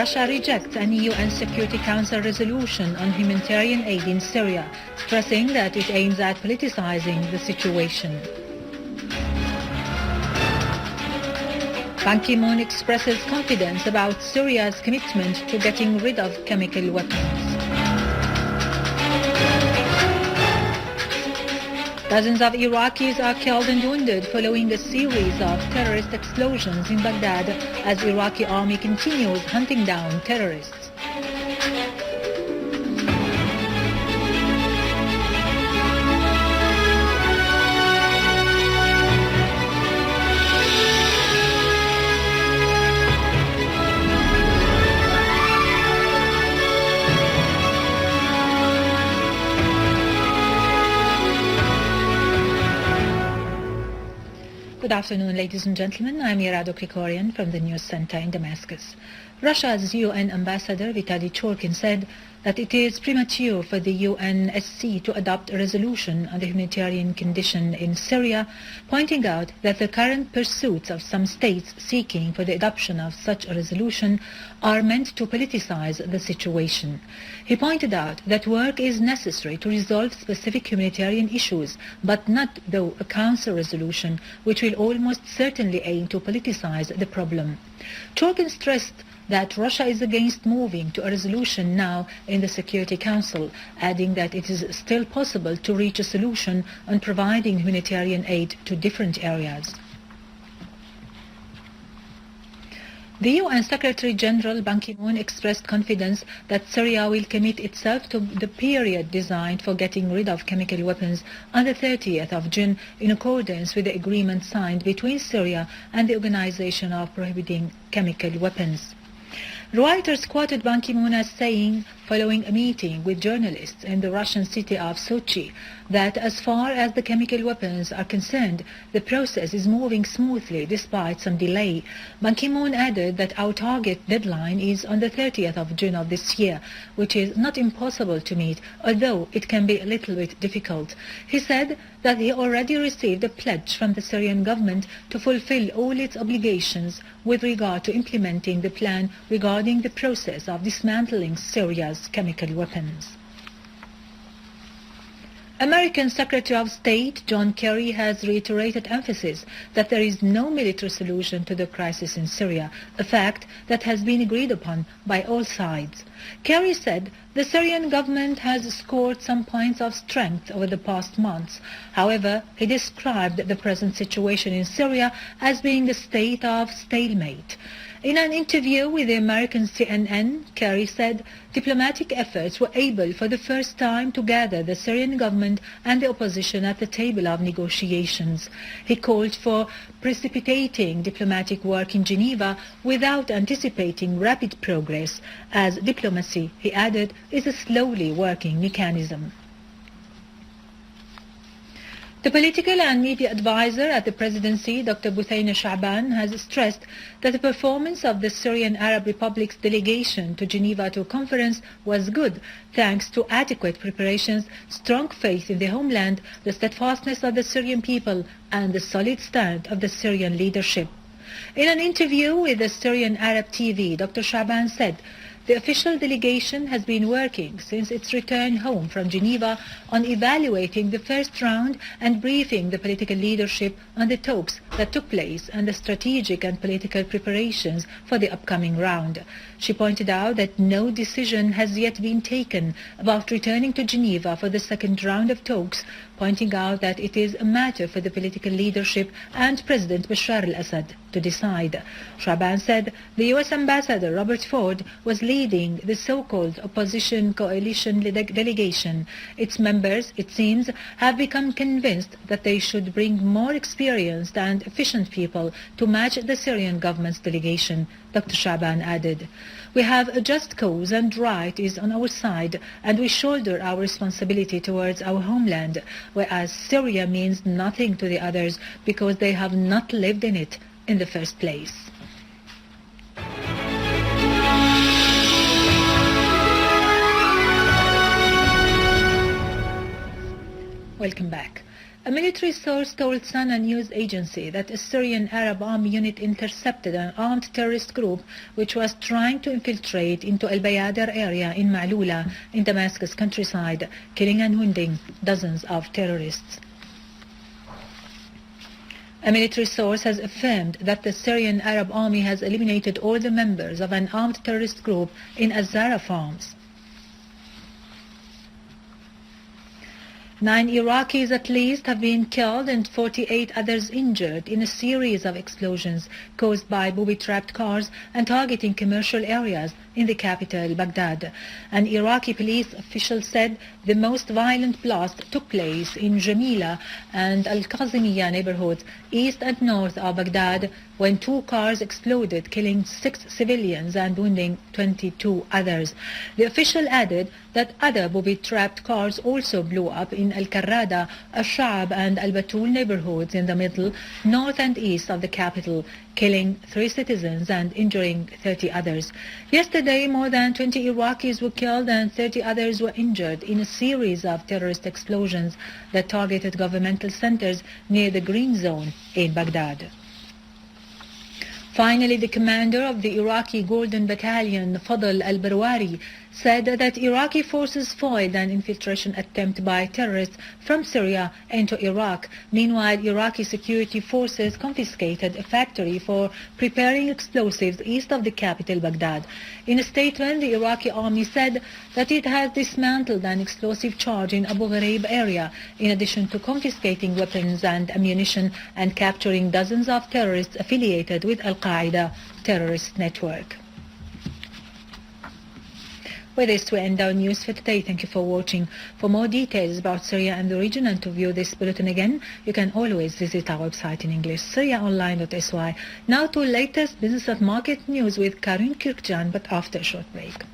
Russia rejects any UN Security Council resolution on humanitarian aid in Syria, stressing that it aims at politicizing the situation. Ban Ki-moon expresses confidence about Syria's commitment to getting rid of chemical weapons. Dozens of Iraqis are killed and wounded following a series of terrorist explosions in Baghdad as Iraqi army continues hunting down terrorists. Good afternoon, ladies and gentlemen. I'm Irado Krikorian from the News Center in Damascus. Russia's UN ambassador Vitaly Churkin said that it is premature for the UNSC to adopt a resolution on the humanitarian condition in Syria, pointing out that the current pursuits of some states seeking for the adoption of such a resolution are meant to politicize the situation. He pointed out that work is necessary to resolve specific humanitarian issues, but not, though, a council resolution, which will almost certainly aim to politicize the problem. Churkin stressed that Russia is against moving to a resolution now in the Security Council, adding that it is still possible to reach a solution on providing humanitarian aid to different areas. The UN Secretary-General Ban Ki-moon expressed confidence that Syria will commit itself to the period designed for getting rid of chemical weapons on the 30th of June in accordance with the agreement signed between Syria and the Organization of Prohibiting Chemical Weapons. Reuters quoted Ban Ki-moon as saying, following a meeting with journalists in the Russian city of Sochi, that as far as the chemical weapons are concerned, the process is moving smoothly despite some delay. Ban Ki-moon added that our target deadline is on the 30th of June of this year, which is not impossible to meet, although it can be a little bit difficult. He said that he already received a pledge from the Syrian government to fulfill all its obligations with regard to implementing the plan regarding the process of dismantling Syria's chemical weapons. American Secretary of State John Kerry has reiterated emphasis that there is no military solution to the crisis in Syria, a fact that has been agreed upon by all sides. Kerry said the Syrian government has scored some points of strength over the past months. However, he described the present situation in Syria as being a state of stalemate. In an interview with the American CNN, Kerry said diplomatic efforts were able for the first time to gather the Syrian government and the opposition at the table of negotiations. He called for precipitating diplomatic work in Geneva without anticipating rapid progress, as diplomacy, he added, is a slowly working mechanism. The political and media advisor at the presidency, Dr. Shaaban, has stressed that the performance of the Syrian Arab Republic's delegation to Geneva to a conference was good, thanks to adequate preparations, strong faith in the homeland, the steadfastness of the Syrian people, and the solid stand of the Syrian leadership. In an interview with the Syrian Arab TV, Dr. Shaaban said, the official delegation has been working since its return home from Geneva on evaluating the first round and briefing the political leadership on the talks that took place and the strategic and political preparations for the upcoming round. She pointed out that no decision has yet been taken about returning to Geneva for the second round of talks, pointing out that it is a matter for the political leadership and President Bashar al-Assad to decide. Shaaban said the U.S. Ambassador Robert Ford was leading the so-called opposition coalition delegation. Its members, it seems, have become convinced that they should bring more experienced and efficient people to match the Syrian government's delegation, Dr. Shaaban added. We have a just cause and right is on our side, and we shoulder our responsibility towards our homeland, whereas Syria means nothing to the others because they have not lived in it in the first place. Welcome back. A military source told Sana news agency that a Syrian Arab army unit intercepted an armed terrorist group which was trying to infiltrate into Al-Bayader area in Ma'lula in Damascus countryside, killing and wounding dozens of terrorists. A military source has affirmed that the Syrian Arab army has eliminated all the members of an armed terrorist group in Azara farms. 9 Iraqis at least have been killed and 48 others injured in a series of explosions caused by booby-trapped cars and targeting commercial areas in the capital, Baghdad. An Iraqi police official said the most violent blast took place in Jamila and Al-Qazimiyya neighborhoods east and north of Baghdad when 2 cars exploded, killing 6 civilians and wounding 22 others. The official added that other booby-trapped cars also blew up in Al-Karrada, Al-Sha'ab and Al-Batul neighborhoods in the middle, north and east of the capital, killing 3 citizens and injuring 30 others. Yesterday, more than 20 Iraqis were killed and 30 others were injured in a series of terrorist explosions that targeted governmental centers near the Green Zone in Baghdad. Finally, the commander of the Iraqi Golden Battalion, Fadl al-Barwari, said that Iraqi forces foiled an infiltration attempt by terrorists from Syria into Iraq. Meanwhile, Iraqi security forces confiscated a factory for preparing explosives east of the capital, Baghdad. In a statement, the Iraqi army said that it has dismantled an explosive charge in Abu Ghraib area, in addition to confiscating weapons and ammunition and capturing dozens of terrorists affiliated with Al-Qaeda terrorist network. With this, we end our news for today. Thank you for watching. For more details about Syria and the region and to view this bulletin again, you can always visit our website in English, syriaonline.sy. Now to latest business and market news with Karin Kirkjan, but after a short break.